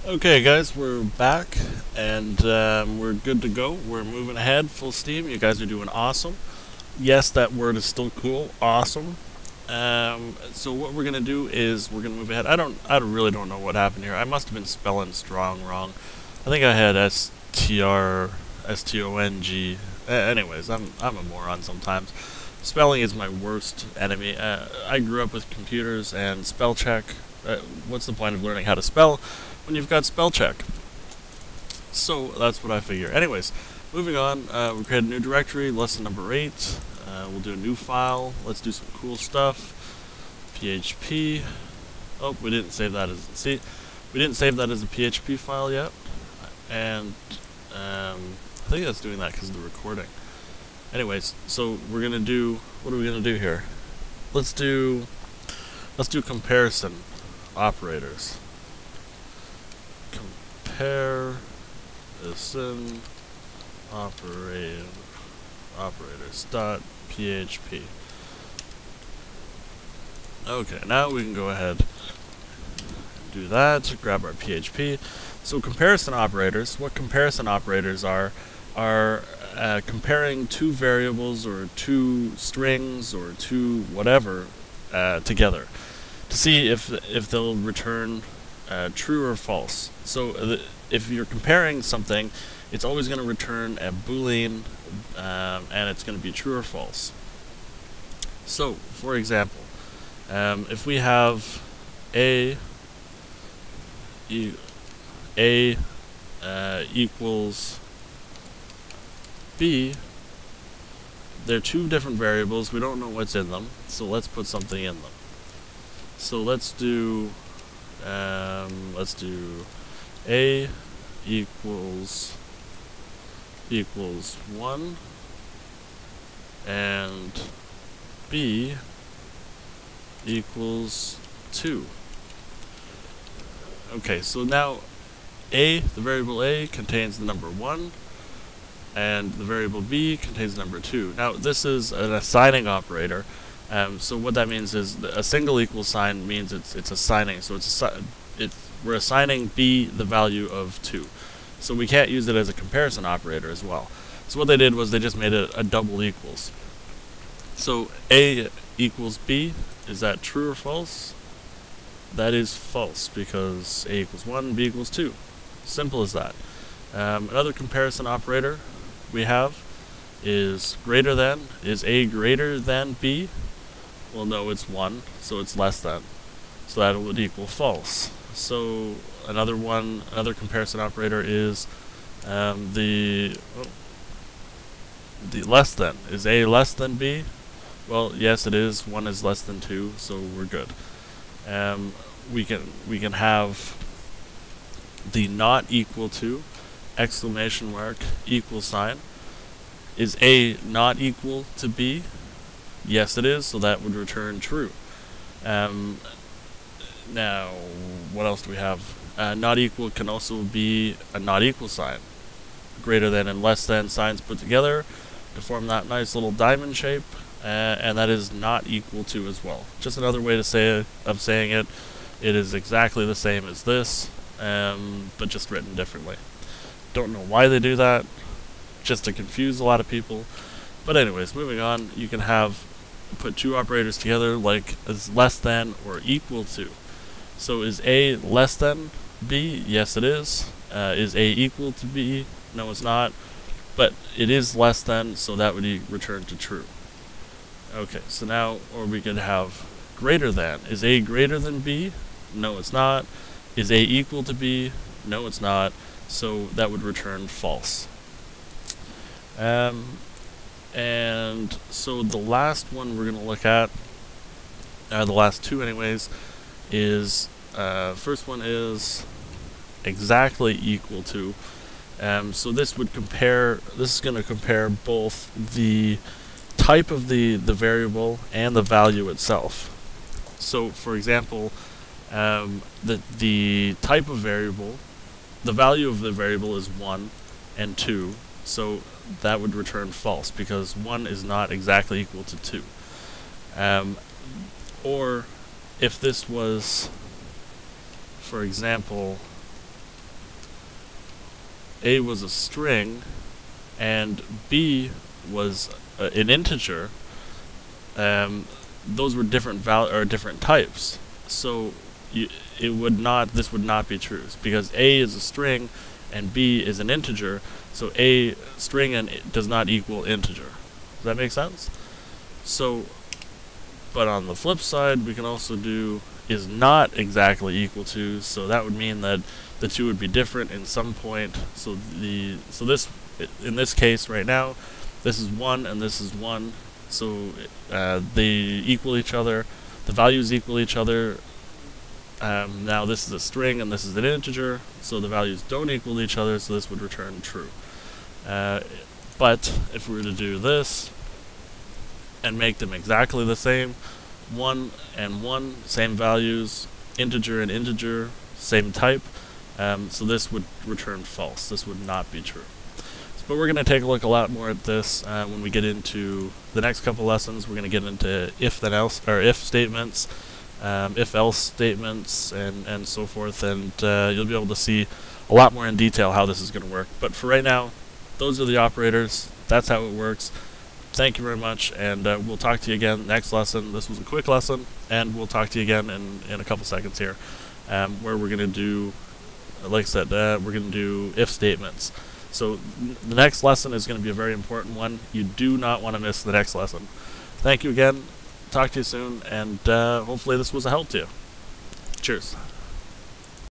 Okay, guys, we're back and we're good to go. We're moving ahead, full steam. You guys are doing awesome. Yes, that word is still cool. Awesome. So what we're gonna do is we're gonna move ahead. I really don't know what happened here. I must have been spelling strong wrong. I think I had STRSTONG. Anyways, I'm a moron sometimes. Spelling is my worst enemy. I grew up with computers and spell check. What's the point of learning how to spell when you've got spell check? So that's what I figure. Anyways, moving on. We created a new directory, lesson number 8. We'll do a new file. Let's do some cool stuff. PHP. Oh, we didn't save that as we didn't save that as a PHP file yet, and I think that's doing that because of the recording. Anyways, so we're gonna do. What are we gonna do here? Let's do comparison operators. Comparison operators dot PHP. Okay, now we can go ahead and do that. Grab our PHP. So comparison operators. What comparison operators are comparing two variables or two strings or two whatever together to see if they'll return true or false. So if you're comparing something, it's always going to return a boolean, and it's going to be true or false. So, for example, if we have a equals b, they're two different variables. We don't know what's in them, so let's put something in them. So let's do a equals 1 and b equals 2. Okay, so now the variable a contains the number 1 and the variable b contains the number 2. Now this is an assigning operator. So what that means is a single equal sign means it's assigning. So we're assigning b the value of 2. So we can't use it as a comparison operator as well. So what they did was they just made it a double equals. So a equals b, is that true or false? That is false because a equals 1, b equals 2. Simple as that. Another comparison operator we have is greater than. Is a greater than b? Well, no, it's 1, so it's less than. So that would equal false. So another comparison operator is the less than. Is a less than b? Well, yes, it is. 1 is less than 2, so we're good. We can have the not equal to exclamation mark equal sign. Is a not equal to b? Yes, it is, so that would return true. Now, what else do we have? Not equal can also be a not equal sign. Greater than and less than signs put together to form that nice little diamond shape, and that is not equal to as well. Just another way to saying it. It is exactly the same as this, but just written differently. Don't know why they do that, just to confuse a lot of people. But anyways, moving on, you can put two operators together like as less than or equal to. So is a less than b? Yes, it is. Is a equal to b? No, it's not. But it is less than, so that would return to true. Okay, so now, or we could have greater than. Is a greater than b? No, it's not. Is a equal to b? No, it's not. So that would return false. And so the last one we're going to look at, the last two anyways, is first one is exactly equal to. So this is going to compare both the type of the variable and the value itself. So for example, the type of variable, the value of the variable is 1 and 2, so that would return false because 1 is not exactly equal to 2. Or if this was, for example, A was a string and B was an integer, those were different different types. So this would not be true because A is a string and B is an integer. So A string and does not equal integer. Does that make sense? So, but on the flip side, we can also do is not exactly equal to. So that would mean that the two would be different in some point. So this in this case right now, this is 1 and this is 1. So they equal each other. The values equal each other. Now this is a string and this is an integer, so the values don't equal each other, so this would return true. But if we were to do this and make them exactly the same, 1 and 1, same values, integer and integer, same type, so this would return false. This would not be true. But we're going to take a look a lot more at this when we get into the next couple lessons. We're going to get into if then else, or if statements, if else statements, and so forth, and you'll be able to see a lot more in detail how this is going to work. But for right now, those are the operators. That's how it works. Thank you very much, and we'll talk to you again next lesson. This was a quick lesson, and we'll talk to you again in a couple seconds here, where we're going to do, like I said, we're going to do if statements. So the next lesson is going to be a very important one. You do not want to miss the next lesson. Thank you again. Talk to you soon, and hopefully this was a help to you. Cheers.